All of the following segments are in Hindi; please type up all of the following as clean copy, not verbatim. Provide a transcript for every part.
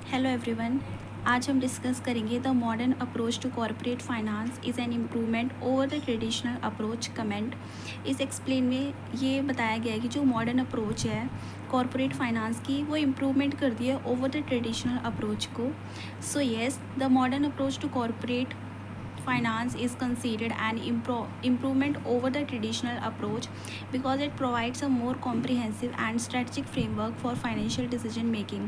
Hello everyone. आज हम डिस्कस करेंगे the modern approach to corporate finance is an improvement over the traditional approach comment. इस एक्सप्लेन में ये बताया गया है कि जो मॉडर्न अप्रोच है कॉरपोरेट फाइनेंस की वो इम्प्रूवमेंट कर दी है ओवर द ट्रेडिशनल अप्रोच को। So yes, the modern approach to corporate finance is considered an improvement over the traditional approach because it provides a more comprehensive and strategic framework for financial decision making।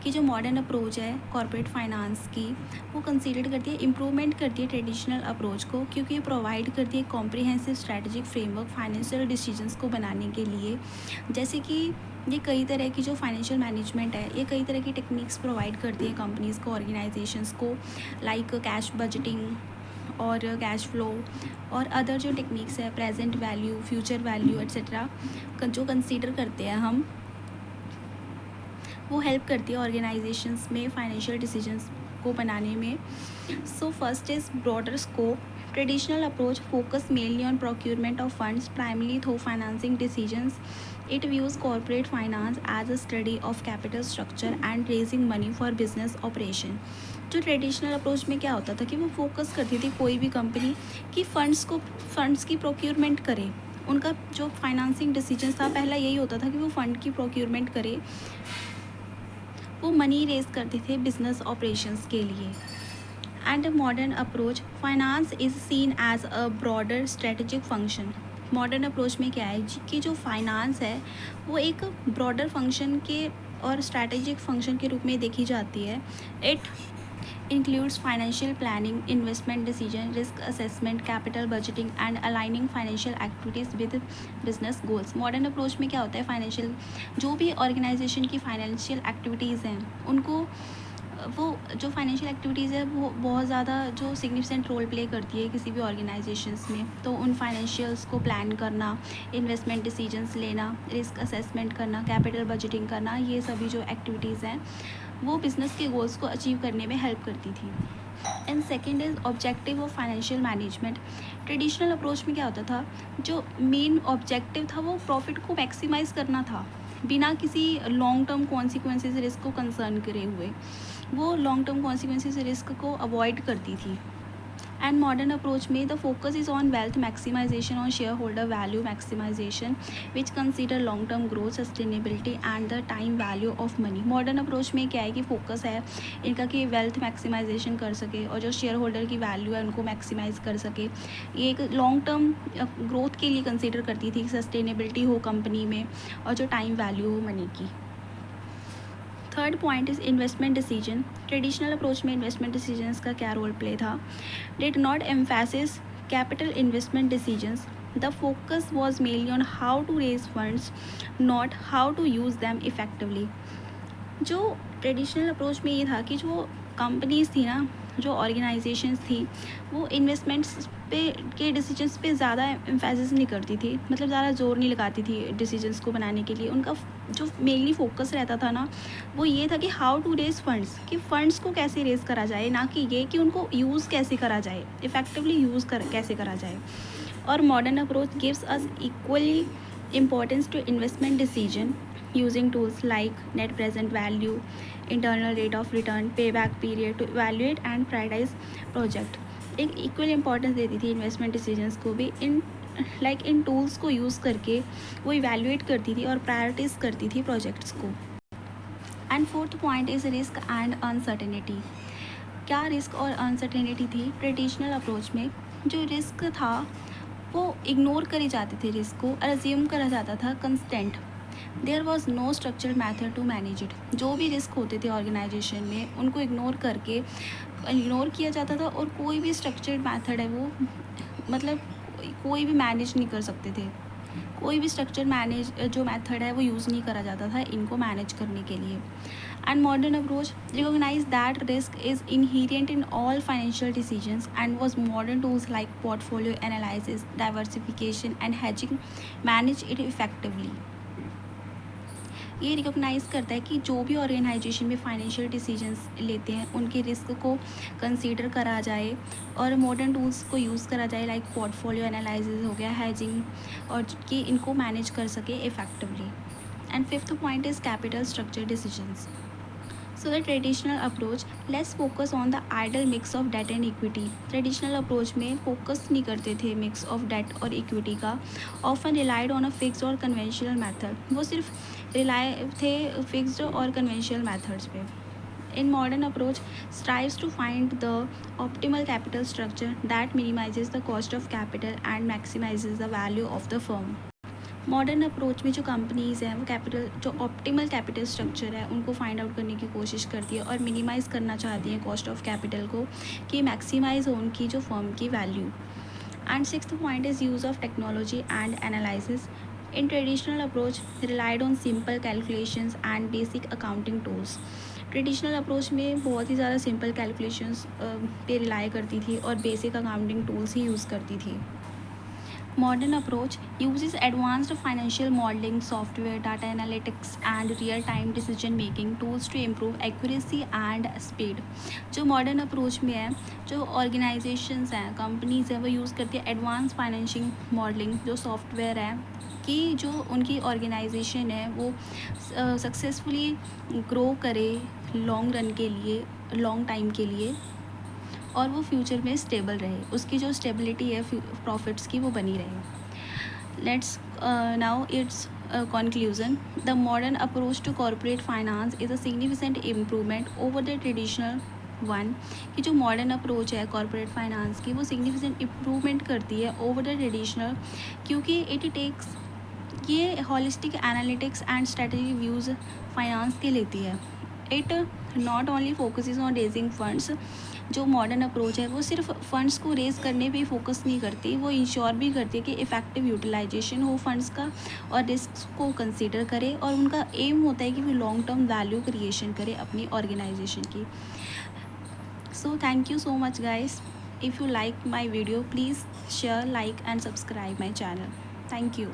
कि जो मॉडर्न अप्रोच है कॉरपोरेट फाइनेंस की वो कंसीडर करती है, इम्प्रूवमेंट करती है ट्रेडिशनल अप्रोच को, क्योंकि ये प्रोवाइड करती है comprehensive strategic framework financial decisions को बनाने के लिए। जैसे कि ये कई तरह की जो फाइनेंशियल मैनेजमेंट है ये कई तरह की टेक्निक्स प्रोवाइड करती है कंपनीज़ को, ऑर्गेनाइजेशंस को, लाइक कैश बजटिंग और कैश फ्लो और अदर जो टेक्निक्स है, present value, future value etcetera जो कंसीडर करते हैं हम, वो हेल्प करती है ऑर्गेनाइजेशंस में फाइनेंशियल डिसीजंस को बनाने में। So first is broader scope. Traditional approach focus mainly on procurement of funds primarily through financing decisions. It views corporate finance as a study of capital structure and raising money for business operation. जो ट्रेडिशनल अप्रोच में क्या होता था कि वो फोकस करती थी कोई भी कंपनी कि फंड्स की प्रोक्यूरमेंट करे। उनका जो फाइनेंसिंग डिसीजंस था पहला यही होता था कि वो फंड की प्रोक्यूरमेंट करे, वो मनी रेज करते थे बिजनेस ऑपरेशंस के लिए। And modern approach finance is seen as a broader strategic function. Modern approach में क्या है कि जो फाइनेंस है वो एक ब्रॉडर फंक्शन के और स्ट्रैटेजिक फंक्शन के रूप में देखी जाती है। It includes financial planning, investment decision, risk assessment, capital budgeting and aligning financial activities with business goals। Modern approach में क्या होता है, फाइनेंशियल जो भी ऑर्गेनाइजेशन की फाइनेंशियल एक्टिविटीज़ हैं उनको, वो जो फाइनेंशियल एक्टिविटीज़ है वो बहुत ज़्यादा जो सिग्निफिकेंट रोल प्ले करती है किसी भी ऑर्गेनाइजेशंस में। तो उन फाइनेंशियल्स को प्लान करना, इन्वेस्टमेंट डिसीजंस लेना, रिस्क असेसमेंट करना, कैपिटल बजटिंग करना, ये सभी जो एक्टिविटीज़ हैं वो बिज़नेस के गोल्स को अचीव करने में हेल्प करती थी। And second is objective of financial management. Traditional approach में क्या होता था, जो मेन ऑब्जेक्टिव था वो प्रॉफिट को मैक्सिमाइज़ करना था बिना किसी लॉन्ग टर्म कॉन्सिक्वेंसेस रिस्क को कंसर्न करे हुए। वो लॉन्ग टर्म कॉन्सिक्वेंसेस रिस्क को अवॉइड करती थी। एंड मॉडर्न अप्रोच में the focus is on wealth maximization और share holder value maximization which consider long term growth, sustainability and the time value of money. Modern approach में क्या है कि फोकस है इनका कि वेल्थ मैक्सिमाइजेशन कर सके और जो शेयर होल्डर की वैल्यू है उनको मैक्सिमाइज कर सके। ये एक लॉन्ग टर्म ग्रोथ के लिए कंसिडर करती थी, सस्टेनेबिलिटी हो कंपनी में और जो टाइम वैल्यू हो मनी की। Third point is investment decision. Traditional approach में इन्वेस्टमेंट डिसीजंस का क्या रोल प्ले था, did not emphasis capital investment decisions. The focus was mainly on how to raise funds, not how to use them effectively. जो ट्रेडिशनल अप्रोच में ये था कि जो कंपनीज़ थी ना, जो ऑर्गेनाइजेशंस थी, वो इन्वेस्टमेंट्स पे के डिसीजंस पे ज़्यादा एम्फेसिस नहीं करती थी, मतलब ज़्यादा जोर नहीं लगाती थी डिसीजंस को बनाने के लिए। उनका जो मेनली फोकस रहता था ना वो ये था कि हाउ टू रेज फंड्स, कि फ़ंड्स को कैसे रेज़ करा जाए, ना कि ये कि उनको यूज़ कैसे करा जाए, इफ़ेक्टिवली कैसे करा जाए। और modern approach gives us equally importance to investment decision using tools like net present value, internal rate of return, payback period to evaluate and prioritize project। एक इक्वल इम्पोर्टेंस देती थी इन्वेस्टमेंट डिसीजंस को भी, इन टूल्स को यूज़ करके वो इवेल्युएट करती थी और प्रायोरिटाइज करती थी प्रोजेक्ट्स को। And fourth point is risk and uncertainty. क्या रिस्क और अनसर्टेनिटी थी ट्रेडिशनल अप्रोच में, जो रिस्क था वो इग्नोर करे जाते थे, रिस्क को अज्यूम करा जाता था constant. There was no structured method to manage it. जो भी रिस्क होते थे ऑर्गेनाइजेशन में उनको इग्नोर किया जाता था और कोई भी स्ट्रक्चर्ड मैथड है वो, मतलब कोई भी मैनेज नहीं कर सकते थे। कोई भी जो मेथड है वो यूज़ नहीं करा जाता था इनको मैनेज करने के लिए। And modern approach recognize that risk is inherent in all financial decisions and was modern tools like portfolio analysis, diversification and hedging manage it effectively. ये रिकॉग्नाइज़ करता है कि जो भी ऑर्गेनाइजेशन में फाइनेंशियल डिसीजंस लेते हैं उनके रिस्क को कंसीडर करा जाए और मॉडर्न टूल्स को यूज़ करा जाए, लाइक पोर्टफोलियो एनालिसिस हो गया, हेजिंग, और कि इनको मैनेज कर सके effectively. And fifth point is capital structure decisions. So the traditional approach, let's focus on the ideal mix of debt and equity. Traditional approach में focus नहीं करते थे mix of debt और equity का, often relied on a fixed और conventional method. वो सिर्फ rely थे fixed और conventional methods पे. In modern approach strives to find the optimal capital structure that minimizes the cost of capital and maximizes the value of the firm. Modern approach में जो कंपनीज़ हैं वो कैपिटल जो ऑप्टिमल कैपिटल स्ट्रक्चर है उनको फाइंड आउट करने की कोशिश करती है और मिनिमाइज़ करना चाहती हैं कॉस्ट ऑफ कैपिटल को कि मैक्सिमाइज़ हो उनकी जो फर्म की value. And sixth point is use of technology and analysis. In traditional approach relied on simple calculations and basic accounting tools. Traditional approach में बहुत ही ज़्यादा सिंपल कैलकुलेशंस पे रिलाई करती थी और बेसिक अकाउंटिंग टूल्स ही यूज़ करती थी. Modern approach uses advanced financial modeling software, data analytics and real-time decision-making tools to improve accuracy and speed. जो modern approach में है, जो organizations हैं, companies हैं, वो use करती है advanced financial modeling जो software है कि जो उनकी organization है वो successfully grow करे long run के लिए, long time के लिए और वो फ्यूचर में स्टेबल रहे, उसकी जो स्टेबिलिटी है प्रॉफिट्स की वो बनी रहे. Let's now its conclusion. The modern approach to corporate finance is a significant improvement over the traditional one. कि जो मॉडर्न अप्रोच है कॉर्पोरेट फाइनेंस की वो सिग्निफिकेंट इम्प्रूवमेंट करती है ओवर द ट्रेडिशनल, क्योंकि इट टेक्स ये holistic analytics and strategy views finance के लेती है. It not only focuses on raising funds. जो मॉडर्न अप्रोच है वो सिर्फ फंड्स को रेज़ करने पे फोकस नहीं करती, वो इंश्योर भी करती है कि इफ़ेक्टिव यूटिलाइजेशन हो फंड्स का और रिस्क को कंसीडर करे और उनका एम होता है कि वो लॉन्ग टर्म वैल्यू क्रिएशन करे अपनी ऑर्गेनाइजेशन की. So thank you so much guys. If you like my video please share, like and subscribe my channel. Thank you.